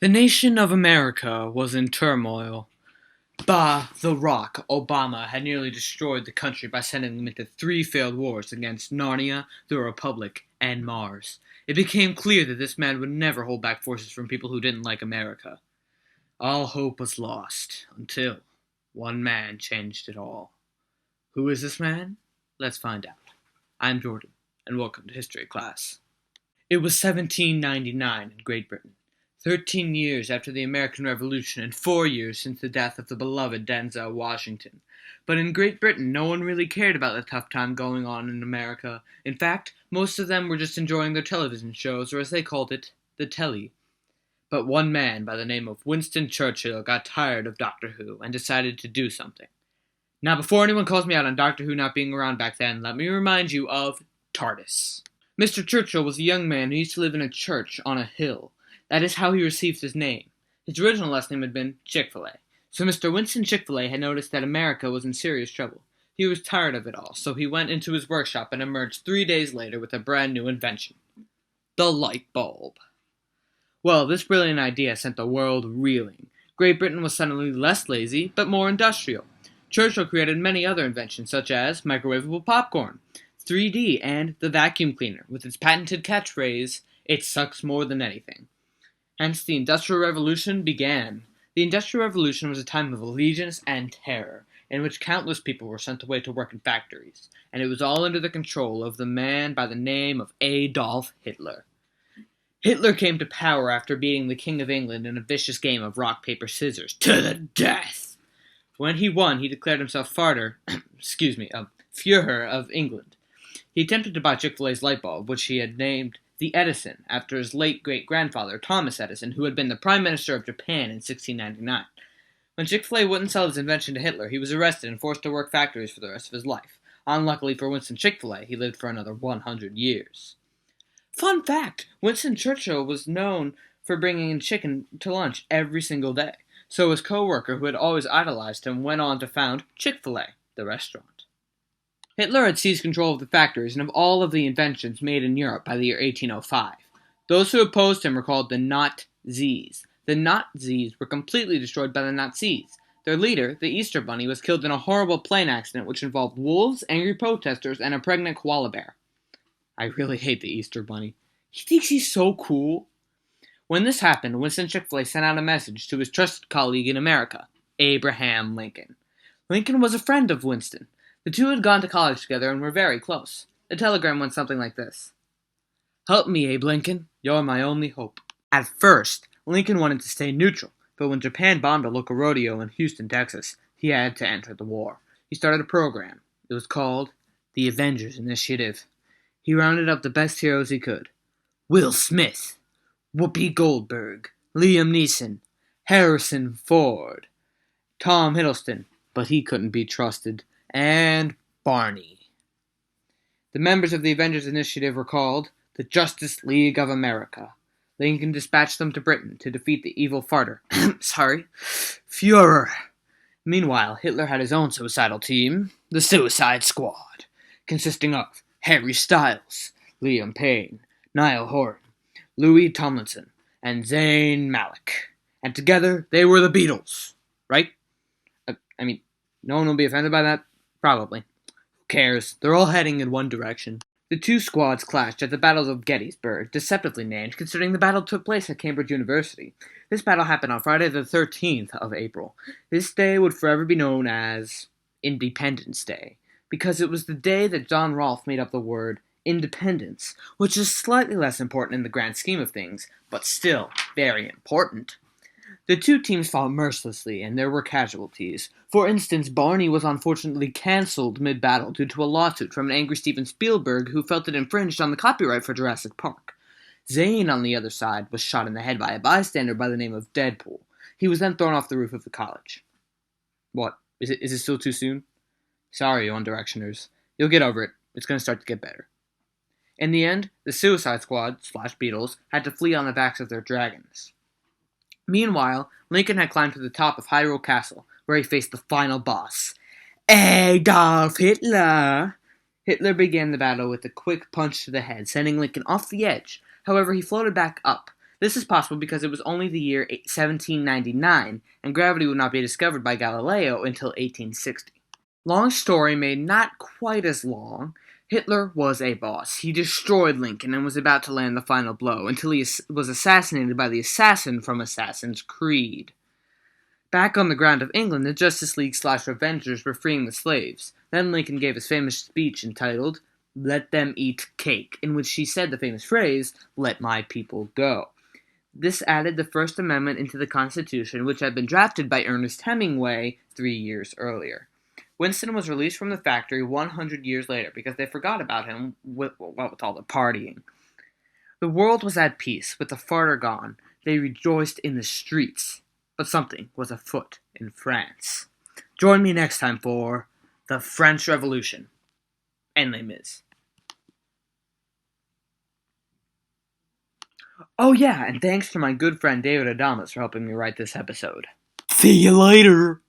The nation of America was in turmoil. The Rock, Obama, had nearly destroyed the country by sending them into three failed wars against Narnia, the Republic, and Mars. It became clear that this man would never hold back forces from people who didn't like America. All hope was lost, until one man changed it all. Who is this man? Let's find out. I'm Jordan, and welcome to History Class. It was 1799 in Great Britain. 13 years after the American Revolution and 4 years since the death of the beloved Denzel Washington. But in Great Britain, no one really cared about the tough time going on in America. In fact, most of them were just enjoying their television shows, or as they called it, the telly. But one man by the name of Winston Churchill got tired of Doctor Who and decided to do something. Now, before anyone calls me out on Doctor Who not being around back then, let me remind you of TARDIS. Mr. Churchill was a young man who used to live in a church on a hill. That is how he received his name. His original last name had been Chick-fil-A. So Mr. Winston Chick-fil-A had noticed that America was in serious trouble. He was tired of it all, so he went into his workshop and emerged 3 days later with a brand new invention. The light bulb. Well, this brilliant idea sent the world reeling. Great Britain was suddenly less lazy, but more industrial. Churchill created many other inventions, such as microwavable popcorn, 3D, and the vacuum cleaner, with its patented catchphrase, "It sucks more than anything." Hence, the Industrial Revolution began. The Industrial Revolution was a time of allegiance and terror, in which countless people were sent away to work in factories, and it was all under the control of the man by the name of Adolf Hitler. Hitler came to power after beating the King of England in a vicious game of rock, paper, scissors, to the death. When he won, he declared himself Führer of England. He attempted to buy Chick-fil-A's light bulb, which he had named the Edison, after his late great-grandfather, Thomas Edison, who had been the Prime Minister of Japan in 1699. When Chick-fil-A wouldn't sell his invention to Hitler, he was arrested and forced to work factories for the rest of his life. Unluckily for Winston Chick-fil-A, he lived for another 100 years. Fun fact! Winston Churchill was known for bringing in chicken to lunch every single day. So his co-worker, who had always idolized him, went on to found Chick-fil-A, the restaurant. Hitler had seized control of the factories and of all of the inventions made in Europe by the year 1805. Those who opposed him were called the Nazis. The Nazis were completely destroyed by the Nazis. Their leader, the Easter Bunny, was killed in a horrible plane accident which involved wolves, angry protesters, and a pregnant koala bear. I really hate the Easter Bunny. He thinks he's so cool. When this happened, Winston Chick-fil-A sent out a message to his trusted colleague in America, Abraham Lincoln. Lincoln was a friend of Winston. The two had gone to college together and were very close. The telegram went something like this. "Help me, Abe Lincoln. You're my only hope." At first, Lincoln wanted to stay neutral, but when Japan bombed a local rodeo in Houston, Texas, he had to enter the war. He started a program. It was called the Avengers Initiative. He rounded up the best heroes he could. Will Smith, Whoopi Goldberg, Liam Neeson, Harrison Ford, Tom Hiddleston, but he couldn't be trusted, and Barney. The members of the Avengers Initiative were called the Justice League of America. Lincoln dispatched them to Britain to defeat the evil Führer. Meanwhile, Hitler had his own suicidal team, the Suicide Squad, consisting of Harry Styles, Liam Payne, Niall Horan, Louis Tomlinson, and Zayn Malik. And together, they were the Beatles, right? No one will be offended by that? Probably. Who cares? They're all heading in one direction. The two squads clashed at the Battle of Gettysburg, deceptively named considering the battle took place at Cambridge University. This battle happened on Friday the 13th of April. This day would forever be known as Independence Day, because it was the day that John Rolfe made up the word independence, which is slightly less important in the grand scheme of things, but still very important. The two teams fought mercilessly, and there were casualties. For instance, Barney was unfortunately cancelled mid-battle due to a lawsuit from an angry Steven Spielberg who felt it infringed on the copyright for Jurassic Park. Zane, on the other side, was shot in the head by a bystander by the name of Deadpool. He was then thrown off the roof of the college. What? Is it still too soon? Sorry, One Directioners. You'll get over it. It's going to start to get better. In the end, the Suicide Squad, / Beatles, had to flee on the backs of their dragons. Meanwhile, Lincoln had climbed to the top of Hyrule Castle, where he faced the final boss, Adolf Hitler. Hitler began the battle with a quick punch to the head, sending Lincoln off the edge. However, he floated back up. This is possible because it was only the year 1799, and gravity would not be discovered by Galileo until 1860. Long story made not quite as long. Hitler was a boss. He destroyed Lincoln and was about to land the final blow until he was assassinated by the assassin from Assassin's Creed. Back on the ground of England, the Justice League/Avengers were freeing the slaves. Then Lincoln gave his famous speech entitled, "Let them eat cake," in which he said the famous phrase, "Let my people go." This added the First Amendment into the Constitution, which had been drafted by Ernest Hemingway 3 years earlier. Winston was released from the factory 100 years later because they forgot about him with all the partying. The world was at peace. With the farter gone, they rejoiced in the streets. But something was afoot in France. Join me next time for the French Revolution and Les Mis. Oh yeah, and thanks to my good friend David Adamas for helping me write this episode. See you later!